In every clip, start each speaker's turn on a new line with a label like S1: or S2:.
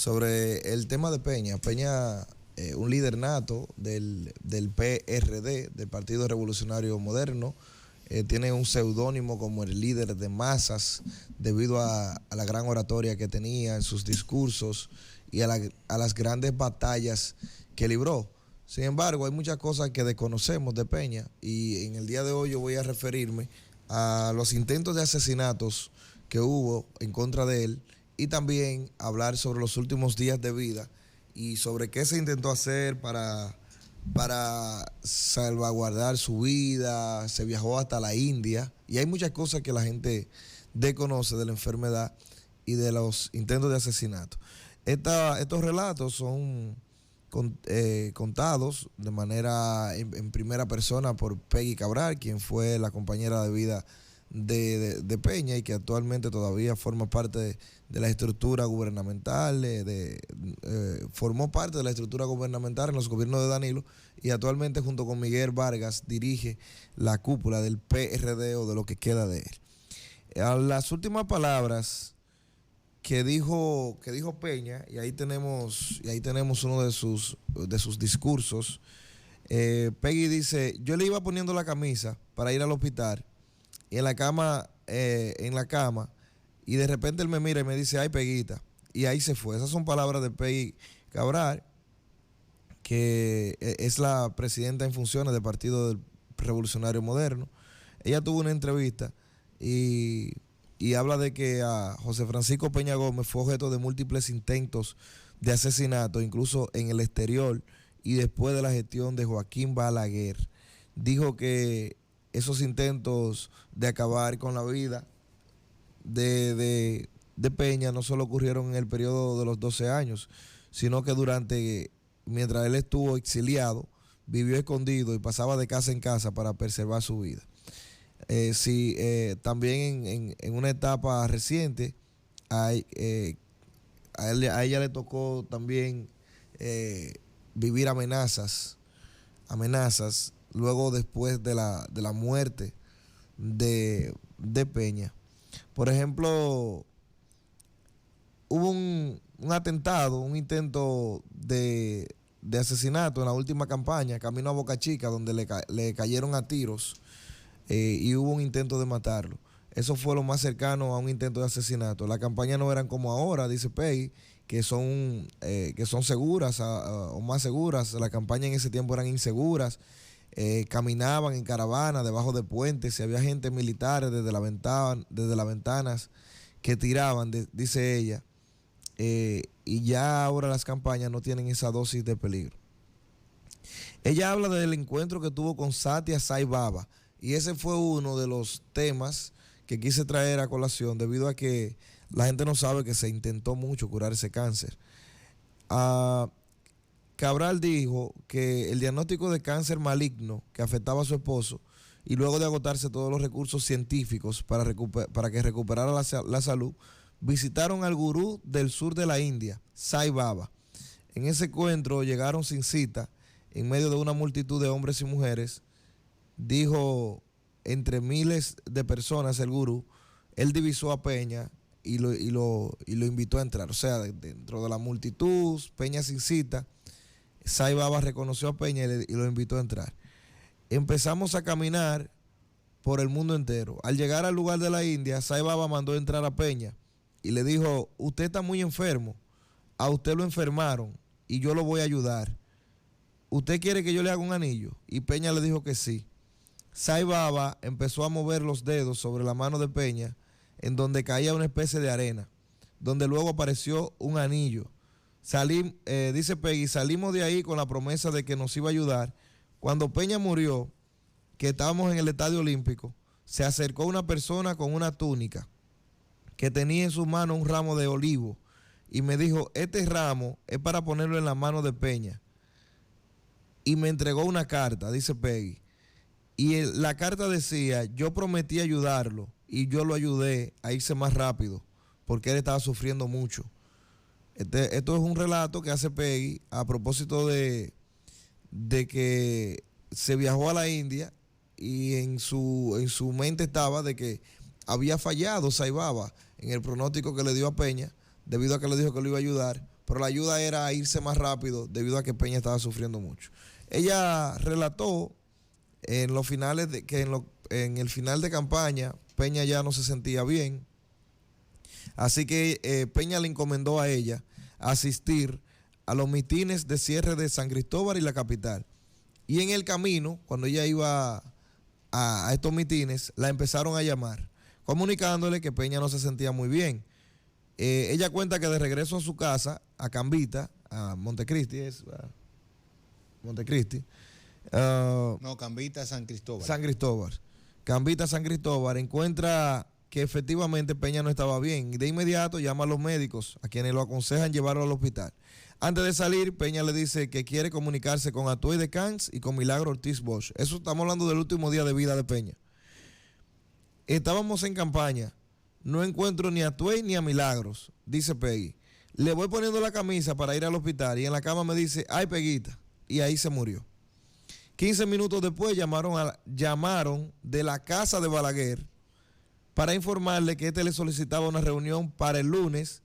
S1: sobre el tema de Peña. Peña, un líder nato del PRD, del Partido Revolucionario Moderno, tiene un seudónimo como el líder de masas debido a la gran oratoria que tenía en sus discursos y a las grandes batallas que libró. Sin embargo, hay muchas cosas que desconocemos de Peña y en el día de hoy yo voy a referirme a los intentos de asesinatos que hubo en contra de él y también hablar sobre los últimos días de vida y sobre qué se intentó hacer para salvaguardar su vida. Se viajó hasta la India y hay muchas cosas que la gente desconoce de la enfermedad y de los intentos de asesinato. Estos relatos son contados de manera en primera persona por Peggy Cabral, quien fue la compañera de vida de Peña y que actualmente todavía forma parte de la estructura gubernamental, formó parte de la estructura gubernamental en los gobiernos de Danilo y actualmente junto con Miguel Vargas dirige la cúpula del PRD o de lo que queda de él. A las últimas palabras que dijo Peña, y ahí tenemos uno de sus discursos. Peggy dice: yo le iba poniendo la camisa para ir al hospital y en la cama, y de repente él me mira y me dice: ay, Peguita, y ahí se fue. Esas son palabras de Peggy Cabral, que es la presidenta en funciones del Partido del Revolucionario Moderno. Ella tuvo una entrevista y habla de que a José Francisco Peña Gómez fue objeto de múltiples intentos de asesinato, incluso en el exterior y después de la gestión de Joaquín Balaguer. Dijo que esos intentos de acabar con la vida de Peña no solo ocurrieron en el periodo de los 12 años, sino que mientras él estuvo exiliado, vivió escondido y pasaba de casa en casa para preservar su vida. También en una etapa reciente, a ella le tocó también vivir amenazas, luego después de la muerte de Peña. Por ejemplo, hubo un atentado, un intento de asesinato en la última campaña, camino a Boca Chica, donde le cayeron a tiros. Y hubo un intento de matarlo. Eso fue lo más cercano a un intento de asesinato. Las campañas no eran como ahora, dice Peggy, que son seguras o más seguras. Las campañas en ese tiempo eran inseguras. Caminaban en caravana debajo de puentes y había gente militar desde las ventanas que tiraban, dice ella. Y ya ahora las campañas no tienen esa dosis de peligro. Ella habla del encuentro que tuvo con Satia Sai Baba. Y ese fue uno de los temas que quise traer a colación debido a que la gente no sabe que se intentó mucho curar ese cáncer. Cabral dijo que el diagnóstico de cáncer maligno que afectaba a su esposo y luego de agotarse todos los recursos científicos para que recuperara la salud, visitaron al gurú del sur de la India, Sai Baba. En ese encuentro llegaron sin cita en medio de una multitud de hombres y mujeres. Dijo, entre miles de personas, el gurú, él divisó a Peña y lo invitó a entrar. O sea, dentro de la multitud, Peña sin cita, Sai Baba reconoció a Peña y lo invitó a entrar. Empezamos a caminar por el mundo entero. Al llegar al lugar de la India, Sai Baba mandó entrar a Peña y le dijo: usted está muy enfermo, a usted lo enfermaron y yo lo voy a ayudar. ¿Usted quiere que yo le haga un anillo? Y Peña le dijo que sí. Sai Baba empezó a mover los dedos sobre la mano de Peña, en donde caía una especie de arena, donde luego apareció un anillo. Dice Peggy, salimos de ahí con la promesa de que nos iba a ayudar. Cuando Peña murió, que estábamos en el Estadio Olímpico, se acercó una persona con una túnica que tenía en su mano un ramo de olivo y me dijo: este ramo es para ponerlo en la mano de Peña. Y me entregó una carta, dice Peggy. Y la carta decía: yo prometí ayudarlo y yo lo ayudé a irse más rápido porque él estaba sufriendo mucho. Esto es un relato que hace Peggy a propósito de que se viajó a la India y en su mente estaba de que había fallado Sai Baba en el pronóstico que le dio a Peña, debido a que le dijo que lo iba a ayudar, pero la ayuda era irse más rápido debido a que Peña estaba sufriendo mucho. Ella relató en los finales de, que en el final de campaña Peña ya no se sentía bien, así que Peña le encomendó a ella asistir a los mitines de cierre de San Cristóbal y la capital. Y en el camino, cuando ella iba a estos mitines, la empezaron a llamar, comunicándole que Peña no se sentía muy bien. Ella cuenta que de regreso a su casa, a Cambita, a Montecristi, Montecristi.
S2: No, Cambita, San Cristóbal.
S1: San Cristóbal. Cambita, San Cristóbal, encuentra que efectivamente Peña no estaba bien y de inmediato llama a los médicos, a quienes lo aconsejan llevarlo al hospital. Antes de salir, Peña le dice que quiere comunicarse con Atuey de Camps y con Milagro Ortiz Bosch. Eso estamos hablando del último día de vida de Peña. Estábamos en campaña. No encuentro ni a Atuey ni a Milagros, dice Peggy. Le voy poniendo la camisa para ir al hospital y en la cama me dice, ay, Peguita. Y ahí se murió. 15 minutos después llamaron de la casa de Balaguer para informarle que le solicitaba una reunión para el lunes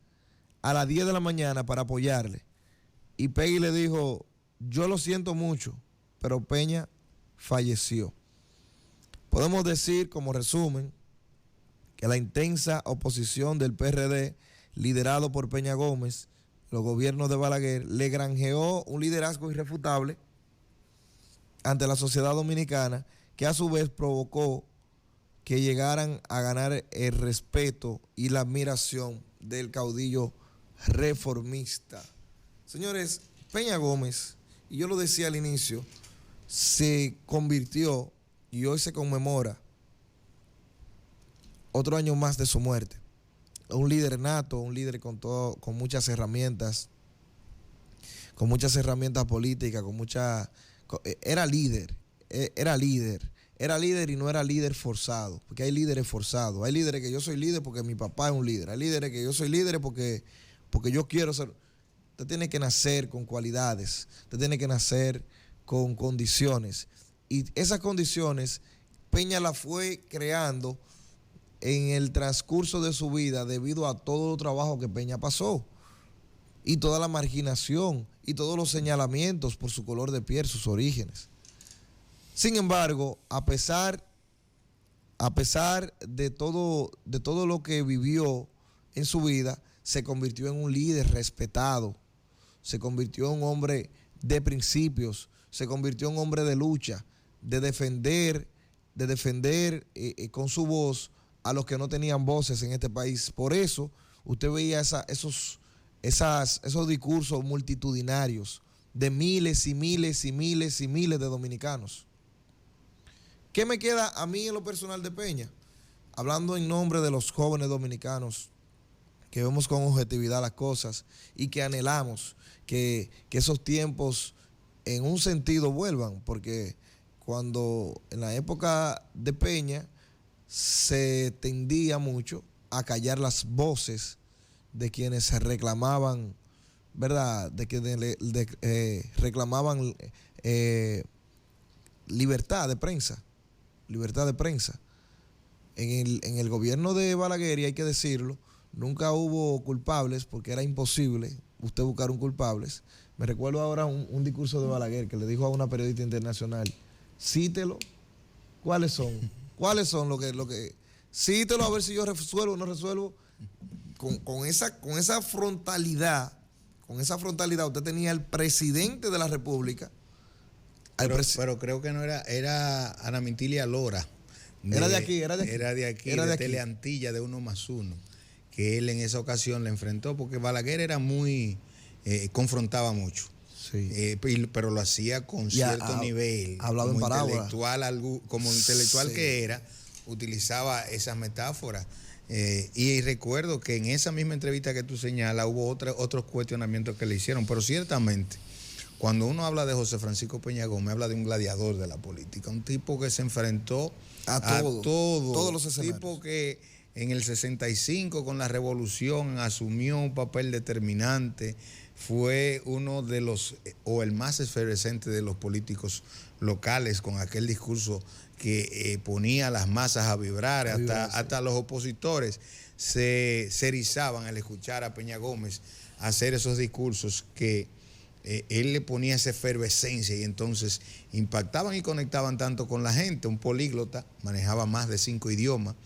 S1: a las 10 de la mañana para apoyarle. Y Peggy le dijo, yo lo siento mucho, pero Peña falleció. Podemos decir, como resumen, que la intensa oposición del PRD, liderado por Peña Gómez, los gobiernos de Balaguer, le granjeó un liderazgo irrefutable ante la sociedad dominicana, que a su vez provocó que llegaran a ganar el respeto y la admiración del caudillo reformista. Señores, Peña Gómez, y yo lo decía al inicio, se convirtió y hoy se conmemora otro año más de su muerte. Un líder nato, un líder con muchas herramientas políticas, era líder y no era líder forzado, porque hay líderes forzados, hay líderes que yo soy líder porque mi papá es un líder, hay líderes que yo soy líder porque yo quiero ser. Usted tiene que nacer con cualidades, usted tiene que nacer con condiciones, y esas condiciones Peña las fue creando en el transcurso de su vida debido a todo el trabajo que Peña pasó y toda la marginación y todos los señalamientos por su color de piel, sus orígenes. Sin embargo, a pesar de todo lo que vivió en su vida, se convirtió en un líder respetado, se convirtió en un hombre de principios, se convirtió en un hombre de lucha, de defender con su voz a los que no tenían voces en este país. Por eso usted veía esos discursos multitudinarios de miles y miles y miles y miles de dominicanos. ¿Qué me queda a mí en lo personal de Peña? Hablando en nombre de los jóvenes dominicanos que vemos con objetividad las cosas y que anhelamos que esos tiempos en un sentido vuelvan, porque cuando en la época de Peña se tendía mucho a callar las voces de quienes se reclamaban, ¿verdad? Reclamaban libertad de prensa. En el gobierno de Balaguer, y hay que decirlo, nunca hubo culpables porque era imposible usted buscar un culpable. Me recuerdo ahora un discurso de Balaguer que le dijo a una periodista internacional, cítelo, ¿cuáles son? ¿Cuáles son lo que? Cítelo a ver si yo resuelvo o no resuelvo. Con esa frontalidad, usted tenía al presidente de la República.
S2: Pero creo que no era Ana Mintilia Lora.
S1: Era de aquí,
S2: de Teleantilla, de 1+1, que él en esa ocasión le enfrentó, porque Balaguer era muy, confrontaba mucho.
S1: Sí.
S2: Pero lo hacía con cierto nivel.
S1: Hablaba en parábola.
S2: Como intelectual que era, utilizaba esas metáforas. Y recuerdo que en esa misma entrevista que tú señalas hubo otros cuestionamientos que le hicieron, pero ciertamente cuando uno habla de José Francisco Peña Gómez, habla de un gladiador de la política, un tipo que se enfrentó a todos los escenarios. Un tipo que en el 65 con la revolución asumió un papel determinante, fue uno de o el más efervescente de los políticos locales, con aquel discurso que ponía a las masas a vibrar, hasta los opositores se erizaban al escuchar a Peña Gómez hacer esos discursos que él le ponía esa efervescencia y entonces impactaban y conectaban tanto con la gente. Un políglota, manejaba más de 5 idiomas.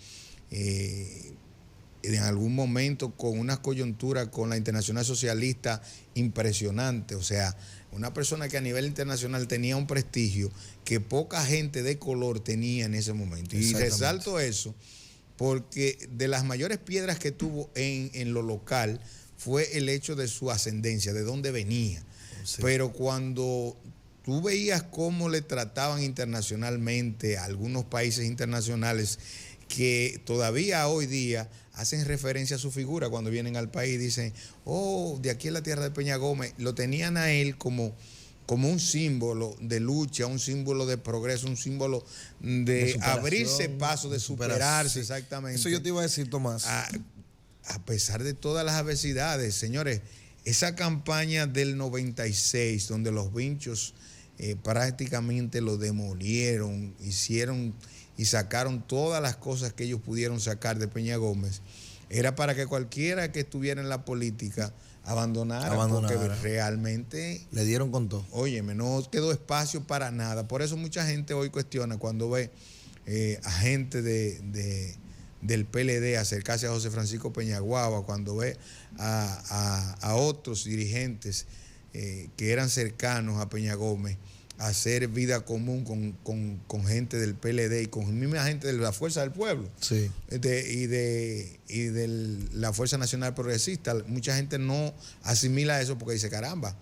S2: En algún momento con una coyuntura con la Internacional Socialista impresionante, o sea, una persona que a nivel internacional tenía un prestigio que poca gente de color tenía en ese momento. Y resalto eso porque de las mayores piedras que tuvo en lo local fue el hecho de su ascendencia, de dónde venía. Sí. Pero cuando tú veías cómo le trataban internacionalmente a algunos países internacionales que todavía hoy día hacen referencia a su figura cuando vienen al país, dicen, oh, de aquí en la tierra de Peña Gómez, lo tenían a él como un símbolo de lucha, un símbolo de progreso, un símbolo de abrirse paso, de superarse, exactamente.
S1: Eso yo te iba a decir, Tomás.
S2: A pesar de todas las adversidades, señores, esa campaña del 96, donde los vinchos prácticamente lo demolieron, hicieron y sacaron todas las cosas que ellos pudieron sacar de Peña Gómez, era para que cualquiera que estuviera en la política abandonara. Porque realmente
S1: le dieron con todo.
S2: Óyeme, no quedó espacio para nada. Por eso mucha gente hoy cuestiona cuando ve a gente del PLD acercarse a José Francisco Peñaguaba, cuando ve a otros dirigentes que eran cercanos a Peña Gómez hacer vida común con gente del PLD y con misma gente de la Fuerza del Pueblo.
S1: Sí.
S2: y de la Fuerza Nacional Progresista. Mucha gente no asimila eso porque dice, caramba,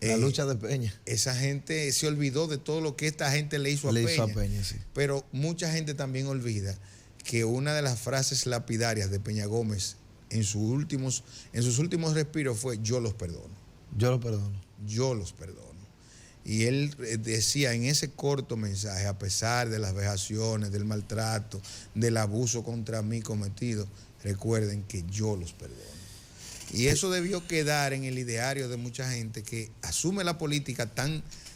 S1: la lucha de Peña.
S2: Esa gente se olvidó de todo lo que esta gente le hizo a Peña.
S1: Sí.
S2: Pero mucha gente también olvida que una de las frases lapidarias de Peña Gómez en sus últimos respiros fue: yo los perdono.
S1: Yo los perdono.
S2: Yo los perdono. Y él decía en ese corto mensaje, a pesar de las vejaciones, del maltrato, del abuso contra mí cometido, recuerden que yo los perdono. Y eso debió quedar en el ideario de mucha gente que asume la política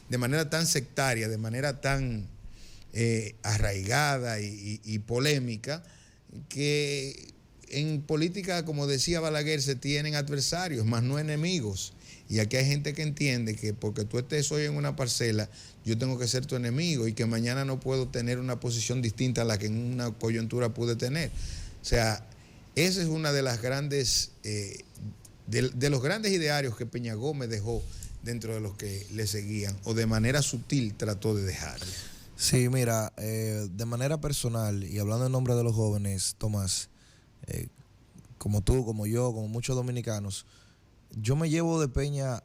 S2: de manera tan sectaria, de manera tan arraigada y polémica, que en política, como decía Balaguer, se tienen adversarios, más no enemigos. Y aquí hay gente que entiende que porque tú estés hoy en una parcela, yo tengo que ser tu enemigo y que mañana no puedo tener una posición distinta a la que en una coyuntura pude tener. O sea, esa es una de las grandes, de los grandes idearios que Peña Gómez dejó dentro de los que le seguían, o de manera sutil trató de dejarle.
S1: Sí, mira, de manera personal y hablando en nombre de los jóvenes, Tomás, como tú, como yo, como muchos dominicanos, yo me llevo de Peña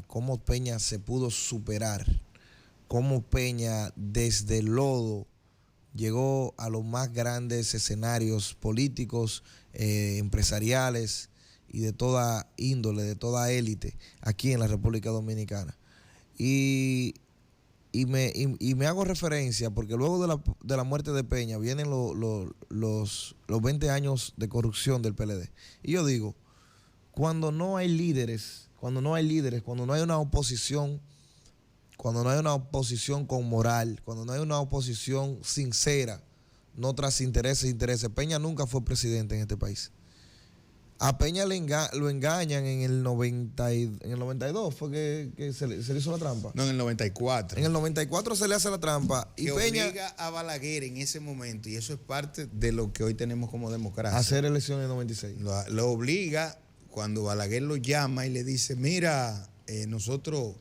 S1: cómo Peña se pudo superar, cómo Peña desde el lodo llegó a los más grandes escenarios políticos, empresariales y de toda índole, de toda élite aquí en la República Dominicana. Y me hago referencia porque luego de la muerte de Peña vienen los 20 años de corrupción del PLD. Y yo digo, cuando no hay líderes, cuando no hay una oposición, cuando no hay una oposición con moral, cuando no hay una oposición sincera, no tras intereses. Peña nunca fue presidente en este país. A Peña lo engañan en el 92, fue que se le hizo la trampa.
S2: No, en el 94.
S1: En el 94 se le hace la trampa.
S2: Y Peña obliga a Balaguer en ese momento, y eso es parte de lo que hoy tenemos como democracia.
S1: A hacer elecciones en el 96.
S2: Lo obliga cuando Balaguer lo llama y le dice, mira, nosotros,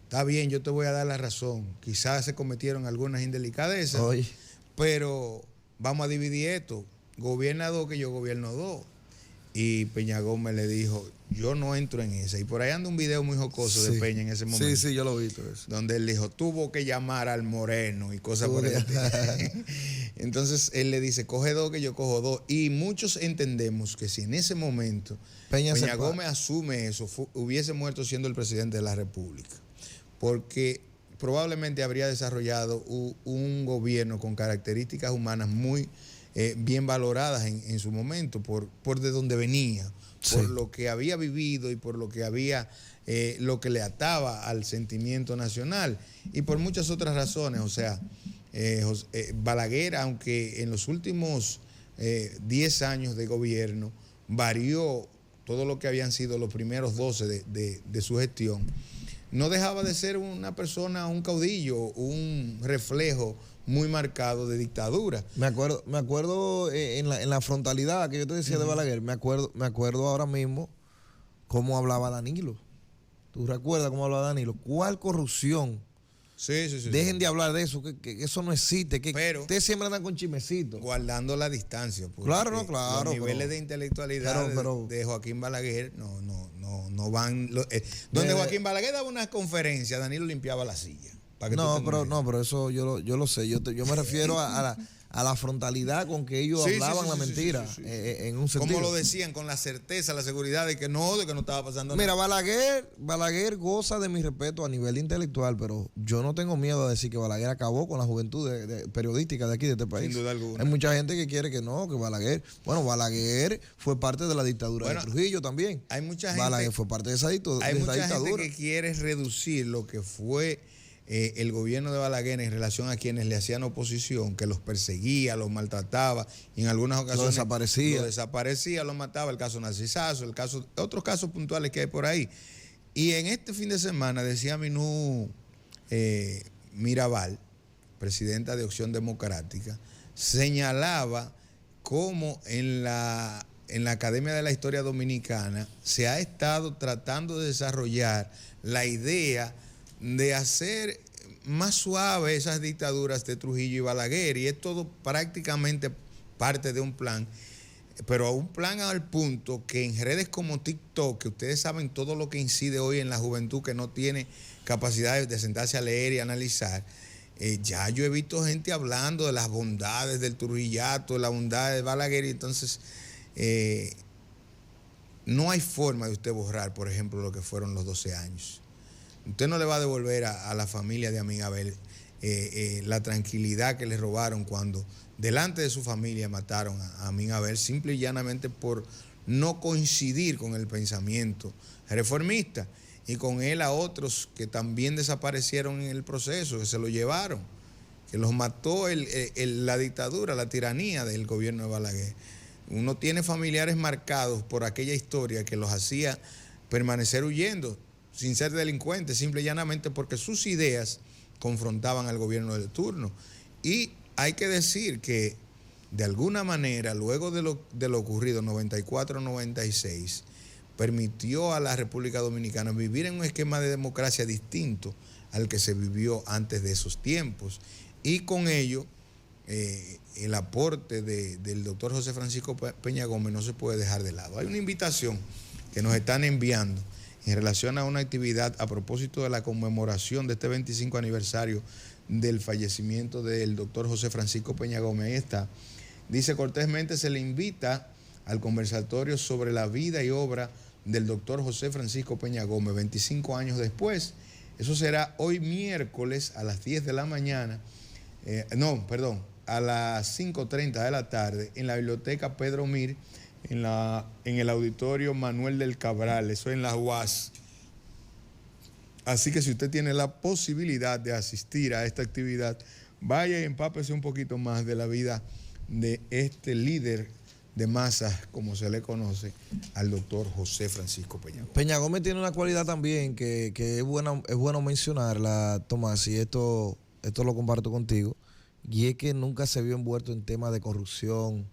S2: está bien, yo te voy a dar la razón. Quizás se cometieron algunas indelicadezas, pero vamos a dividir esto. Gobierna 2 que yo gobierno 2. Y Peña Gómez le dijo, yo no entro en esa. Y por ahí anda un video muy jocoso de Peña en ese momento.
S1: Sí, yo lo he visto eso.
S2: Donde él dijo, tuvo que llamar al Moreno y cosas por el estilo. Entonces él le dice, coge 2 que yo cojo 2. Y muchos entendemos que si en ese momento Peña Gómez asume eso, hubiese muerto siendo el presidente de la República. Porque probablemente habría desarrollado un gobierno con características humanas muy bien valoradas en su momento por de donde venía, por lo que había vivido y por lo que había lo que le ataba al sentimiento nacional y por muchas otras razones. O sea, Balaguer, aunque en los últimos 10 años de gobierno varió todo lo que habían sido los primeros 12 de su gestión, no dejaba de ser una persona, un caudillo, un reflejo muy marcado de dictadura.
S1: Me acuerdo en la frontalidad que yo te decía de Balaguer, me acuerdo ahora mismo cómo hablaba Danilo. ¿Tú recuerdas cómo hablaba Danilo? ¿Cuál corrupción?
S2: Sí.
S1: Dejen de hablar de eso, que eso no existe. Pero ustedes siempre andan con chismecitos.
S2: Guardando la distancia.
S1: Claro.
S2: Los niveles de intelectualidad de Joaquín Balaguer no van. Donde Joaquín Balaguer daba una conferencia, Danilo limpiaba la silla.
S1: Pero eso yo lo sé. Yo me refiero a la frontalidad con que ellos hablaban la mentira. En un sentido.
S2: Como lo decían, con la certeza, la seguridad de que no estaba pasando
S1: nada.
S2: Mira,
S1: Balaguer goza de mi respeto a nivel intelectual, pero yo no tengo miedo a decir que Balaguer acabó con la juventud periodística de aquí, de este país.
S2: Sin duda alguna.
S1: Hay mucha gente que quiere que no, que Balaguer. Bueno, Balaguer fue parte de la dictadura de Trujillo también.
S2: Hay mucha gente.
S1: Balaguer fue parte de esa dictadura.
S2: Hay mucha gente que quiere reducir lo que fue el gobierno de Balaguer en relación a quienes le hacían oposición, que los perseguía, los maltrataba y en algunas ocasiones lo desaparecía, los mataba, el caso Narcisazo, otros casos puntuales que hay por ahí. Y en este fin de semana decía Minú Mirabal, presidenta de Opción Democrática, señalaba cómo en la Academia de la Historia Dominicana se ha estado tratando de desarrollar la idea de hacer más suave esas dictaduras de Trujillo y Balaguer, y es todo prácticamente parte de un plan, pero un plan al punto que en redes como TikTok, que ustedes saben todo lo que incide hoy en la juventud que no tiene capacidad de sentarse a leer y analizar, ya yo he visto gente hablando de las bondades del Trujillato, de la bondad de Balaguer, y entonces no hay forma de usted borrar, por ejemplo, lo que fueron los 12 años. Usted no le va a devolver a la familia de Amin Abel la tranquilidad que le robaron cuando delante de su familia mataron a Amin Abel, simple y llanamente por no coincidir con el pensamiento reformista, y con él a otros que también desaparecieron en el proceso, que se lo llevaron, que los mató la dictadura, la tiranía del gobierno de Balaguer. Uno tiene familiares marcados por aquella historia que los hacía permanecer huyendo, sin ser delincuentes, simple y llanamente porque sus ideas confrontaban al gobierno de turno. Y hay que decir que, de alguna manera, luego de lo ocurrido en 94-96, permitió a la República Dominicana vivir en un esquema de democracia distinto al que se vivió antes de esos tiempos. Y con ello, el aporte del doctor José Francisco Peña Gómez no se puede dejar de lado. Hay una invitación que nos están enviando en relación a una actividad a propósito de la conmemoración de este 25 aniversario del fallecimiento del doctor José Francisco Peña Gómez. Ahí está. Dice: cortésmente se le invita al conversatorio sobre la vida y obra del doctor José Francisco Peña Gómez, 25 años después. Eso será hoy miércoles a las 10 de la mañana, a las 5:30 de la tarde, en la biblioteca Pedro Mir, en el auditorio Manuel del Cabral, eso en la UAS. Así que si usted tiene la posibilidad de asistir a esta actividad, vaya y empápese un poquito más de la vida de este líder de masas, como se le conoce, al doctor José Francisco Peña Gómez.
S1: Peña Gómez tiene una cualidad también que es bueno mencionarla, Tomás, y esto lo comparto contigo, y es que nunca se vio envuelto en temas de corrupción,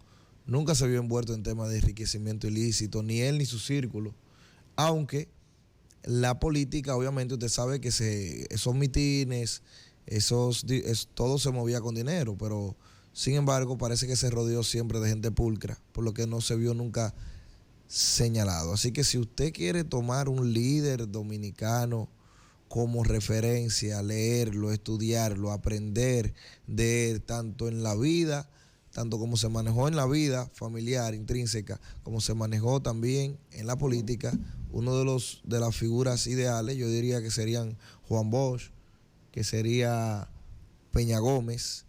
S1: nunca se vio envuelto en temas de enriquecimiento ilícito, ni él ni su círculo, aunque la política, obviamente, usted sabe que esos mitines, todo se movía con dinero, pero sin embargo parece que se rodeó siempre de gente pulcra, por lo que no se vio nunca señalado. Así que si usted quiere tomar un líder dominicano como referencia, leerlo, estudiarlo, aprender de él, tanto en la vida, tanto como se manejó en la vida familiar intrínseca, como se manejó también en la política, uno de las figuras ideales, yo diría que serían Juan Bosch, que sería Peña Gómez,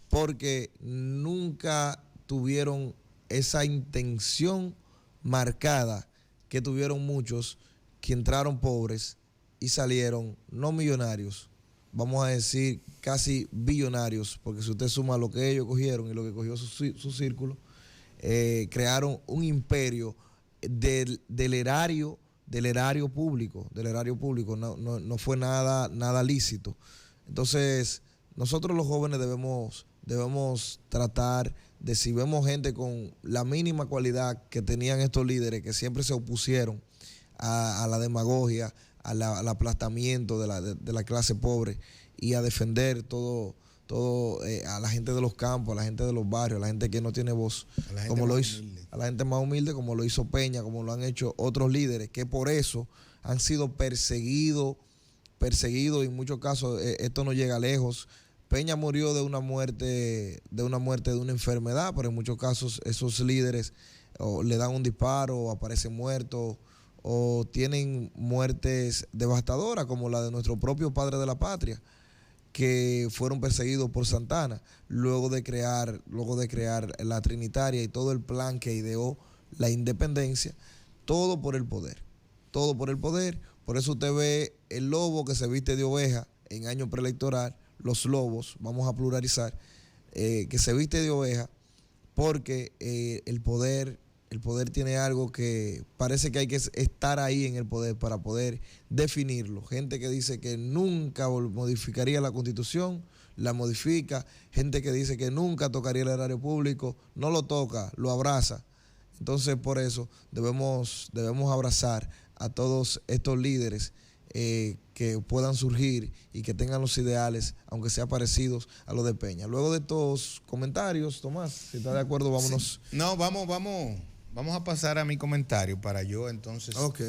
S1: porque nunca tuvieron esa intención marcada que tuvieron muchos que entraron pobres y salieron no millonarios, vamos a decir casi billonarios, porque si usted suma lo que ellos cogieron y lo que cogió su círculo, crearon un imperio del erario público, no fue nada lícito. Entonces, nosotros los jóvenes debemos tratar de, si vemos gente con la mínima cualidad que tenían estos líderes, que siempre se opusieron a la demagogia, al aplastamiento de la clase pobre y a defender todo a la gente de los campos, a la gente de los barrios, a la gente que no tiene voz, como lo hizo, a la gente más humilde, como lo hizo Peña, como lo han hecho otros líderes, que por eso han sido perseguidos, y en muchos casos esto no llega lejos. Peña murió de una muerte de una enfermedad, pero en muchos casos esos líderes le dan un disparo, o aparecen muertos, o tienen muertes devastadoras, como la de nuestro propio padre de la patria, que fueron perseguidos por Santana, luego de crear la Trinitaria y todo el plan que ideó la independencia, todo por el poder. Por eso usted ve el lobo que se viste de oveja en año preelectoral, los lobos, vamos a pluralizar, que se viste de oveja, porque el poder tiene algo que parece que hay que estar ahí en el poder para poder definirlo. Gente que dice que nunca modificaría la Constitución, la modifica. Gente que dice que nunca tocaría el erario público, no lo toca, lo abraza. Entonces, por eso debemos abrazar a todos estos líderes que puedan surgir y que tengan los ideales, aunque sean parecidos a los de Peña. Luego de estos comentarios, Tomás, si está de acuerdo, vámonos.
S2: Sí. No, vamos a pasar a mi comentario para yo entonces.
S1: Ok.